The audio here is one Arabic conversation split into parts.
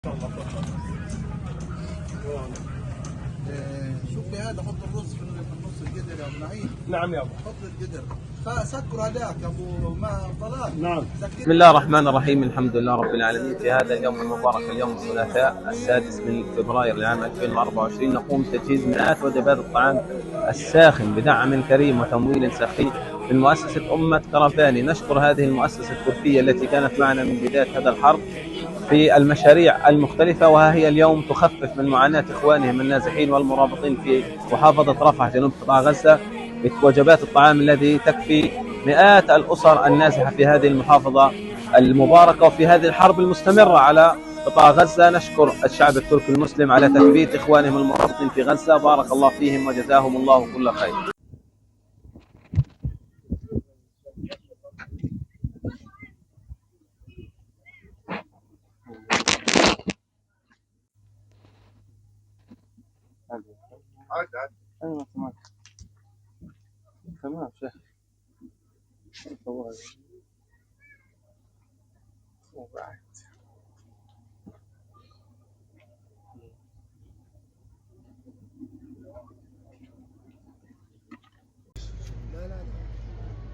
شوف لي هذا، حط الرز في النص القدر يا ابو نعيم. نعم يا ابو. حط القدر. سكر هذاك يا ابو طلال. نعم. بسم الله الرحمن الرحيم. الحمد لله رب العالمين. في هذا اليوم المبارك، اليوم الثلاثاء 6 من فبراير لعام 2024، نقوم بتجهيز مئات وجبات الطعام الساخن بدعم كريم وتمويل سخي من مؤسسة أمة كرفاني. نشكر هذه المؤسسة التركية التي كانت معنا من بداية هذا الحرب في المشاريع المختلفة، وها هي اليوم تخفف من معاناة إخوانهم النازحين والمرابطين في محافظة رفح جنوب قطاع غزة بوجبات الطعام الذي تكفي مئات الأسر النازحة في هذه المحافظة المباركة وفي هذه الحرب المستمرة على قطاع غزة. نشكر الشعب التركي المسلم على تثبيت إخوانهم المرابطين في غزة، بارك الله فيهم وجزاهم الله كل خير. ايوه تمام شيخ.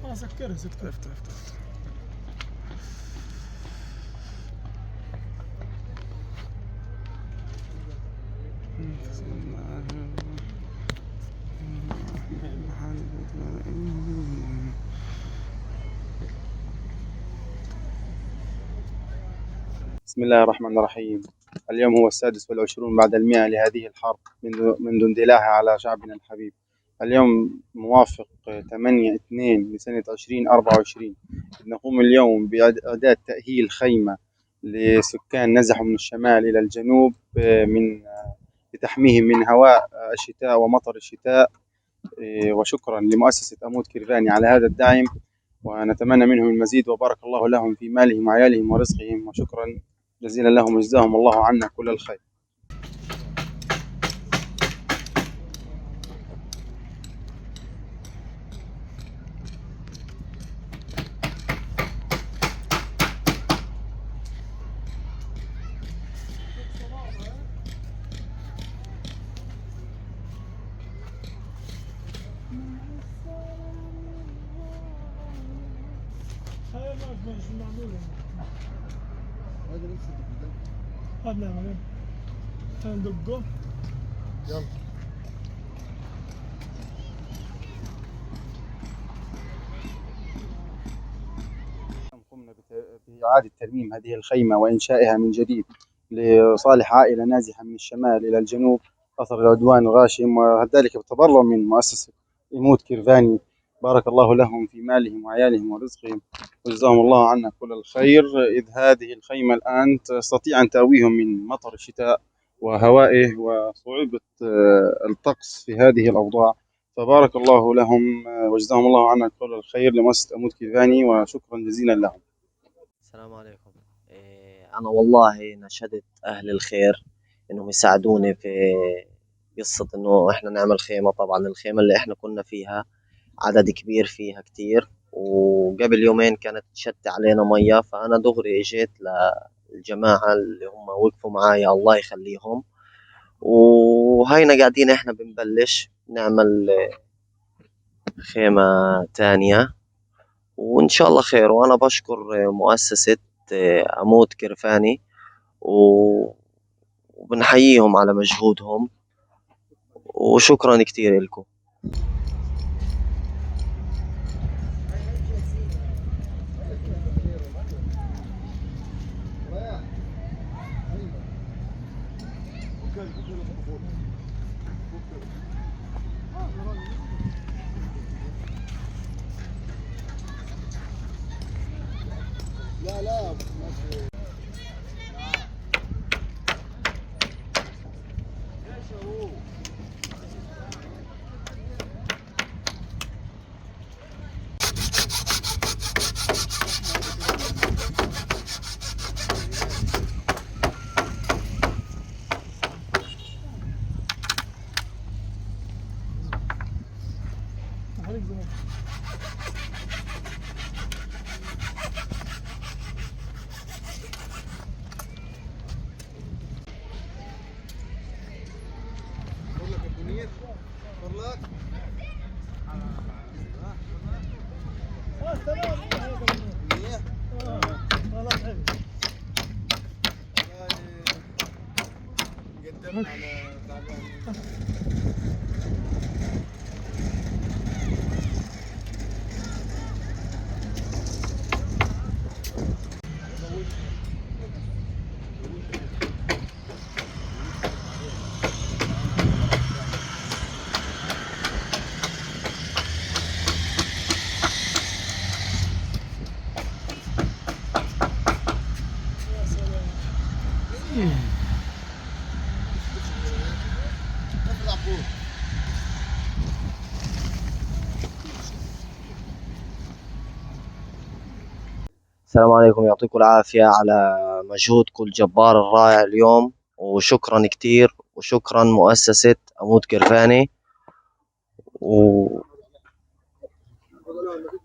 لا سكرها افتح. بسم الله الرحمن الرحيم. اليوم هو 26 بعد 100 لهذه الحرب منذ اندلاعها على شعبنا الحبيب. اليوم موافق 8/2 لسنة 2024. نقوم اليوم بإعداد تأهيل خيمة لسكان نزحوا من الشمال إلى الجنوب لتحميهم من هواء الشتاء ومطر الشتاء. وشكرا لمؤسسة أموت كرفاني على هذا الدعم، ونتمنى منهم المزيد، وبارك الله لهم في مالهم وعيالهم ورزقهم، وشكرا جزيلا لهم وجزاهم الله عنا كل الخير. هذا ندقه. يلا. قمنا بإعادة ترميم هذه الخيمة وإنشائها من جديد لصالح عائلة نازحة من الشمال إلى الجنوب أثر العدوان الغاشم، وذلك بالتبرع من مؤسسة أموت كرفاني. بارك الله لهم في مالهم وعيالهم ورزقهم، وجزاهم الله عنا كل الخير. إذ هذه الخيمة الآن تستطيع أن تأويهم من مطر الشتاء وهوائه وصعوبة الطقس في هذه الأوضاع. فبارك الله لهم وجزاهم الله عنا كل الخير لمؤسسة أموت كرفاني، وشكرا جزيلا لهم. السلام عليكم. أنا والله نشدت أهل الخير إنهم يساعدوني في قصة إنه إحنا نعمل خيمة. طبعا الخيمة اللي إحنا كنا فيها عدد كبير فيها كتير، وقبل يومين كانت تشت علينا مية، فأنا دغري إجيت للجماعة اللي هم وقفوا معايا الله يخليهم، وهينا قاعدين إحنا بنبلش نعمل خيمة تانية وإن شاء الله خير. وأنا بشكر مؤسسة أموت كرفاني وبنحييهم على مجهودهم، وشكرا كتير لكم. لا السلام عليكم، يعطيكم العافية على مجهودكم الجبار الرائع اليوم، وشكرا كتير، وشكرا مؤسسة عمود كرفاني،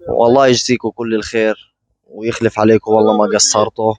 والله يجزيكم كل الخير ويخلف عليكم، والله ما قصرتوا.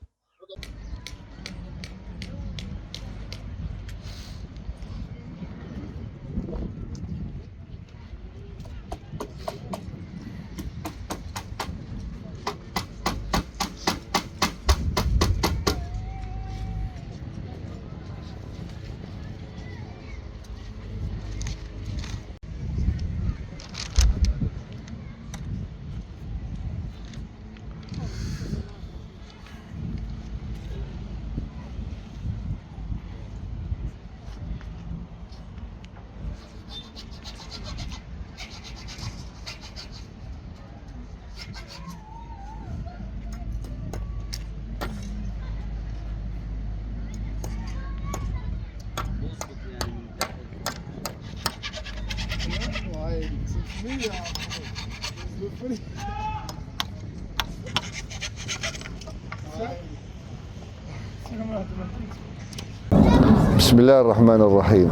بسم الله الرحمن الرحيم.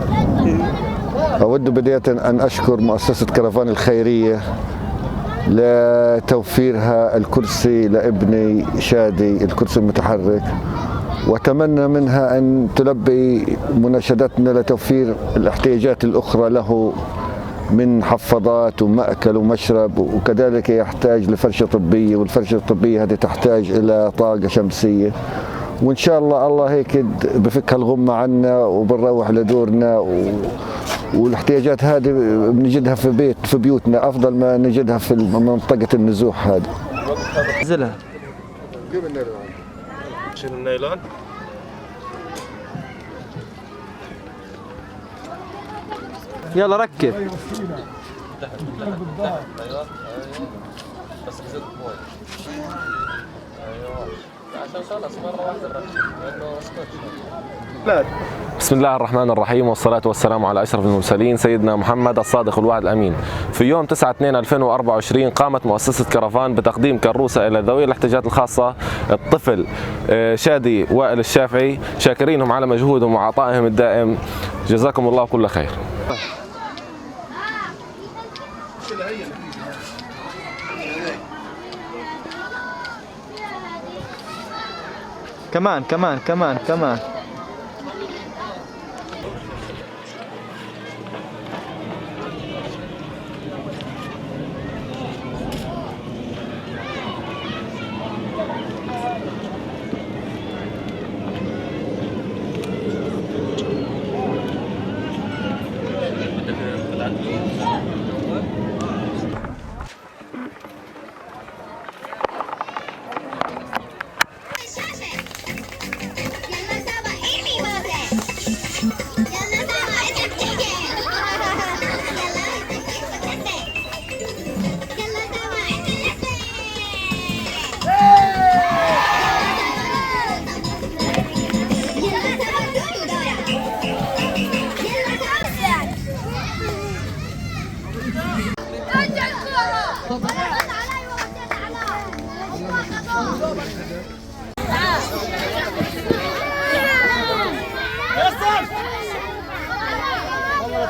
أود بداية أن أشكر مؤسسة كرفان الخيرية لتوفيرها الكرسي لابني شادي، الكرسي المتحرك، وأتمنى منها أن تلبي مناشدتنا لتوفير الاحتياجات الأخرى له من حفاضات ومأكل ومشرب، وكذلك يحتاج لفرشة طبية، والفرشة الطبية هذه تحتاج إلى طاقة شمسية، وإن شاء الله هيك بفك الغمة عنا وبنروح لدورنا، والاحتياجات هذه بنجدها في بيوتنا أفضل ما نجدها في منطقة النزوح هذه. نزلها. جيب النيلون. شيل النيلون. يلا ركب. بس بزيد مويه. ايوه عشان خلص مره واحده لانه اسكت. بسم الله الرحمن الرحيم، والصلاة والسلام على أشرف المرسلين سيدنا محمد الصادق الوعد الأمين. في يوم 9/2/2024 قامت مؤسسة كرفان بتقديم كروسة إلى ذوي الاحتياجات الخاصة الطفل شادي وائل الشافعي، شاكرينهم على مجهودهم وعطائهم الدائم، جزاكم الله كل خير. كمان كمان كمان كمان.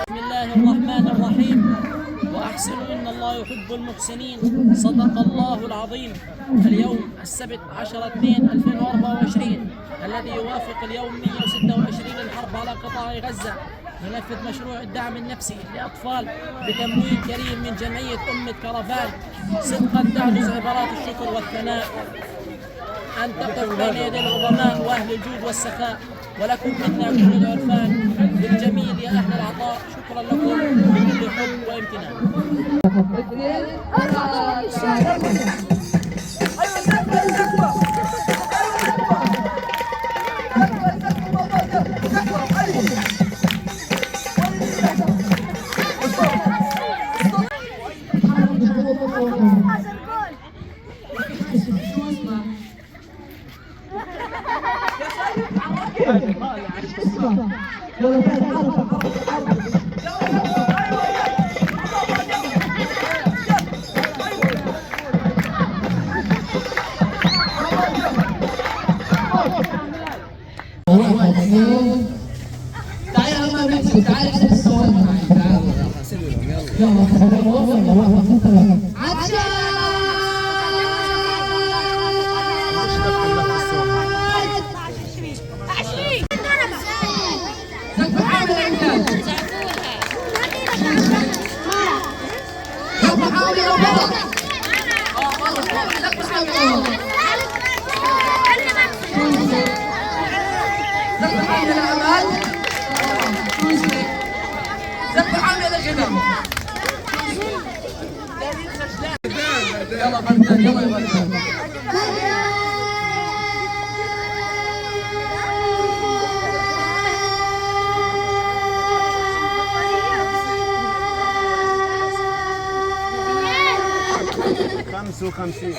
بسم الله الرحمن الرحيم، وأحسنوا إن الله يحب المحسنين، صدق الله العظيم. اليوم السبت 10/2/2024 الذي يوافق اليوم 126 للحرب على قطاع غزة ننفذ مشروع الدعم النفسي لأطفال بتمويل كريم من جمعية أمة كرفان. صدقا تهدز عبارات الشكر والثناء أن تقف بين يدي العظماء وأهل الجود والسخاء، ولكم منا كل العرفان بالجميل يا أهل العطاء. شكرا لكم بكل حب وامتنان. خمسة وخمسين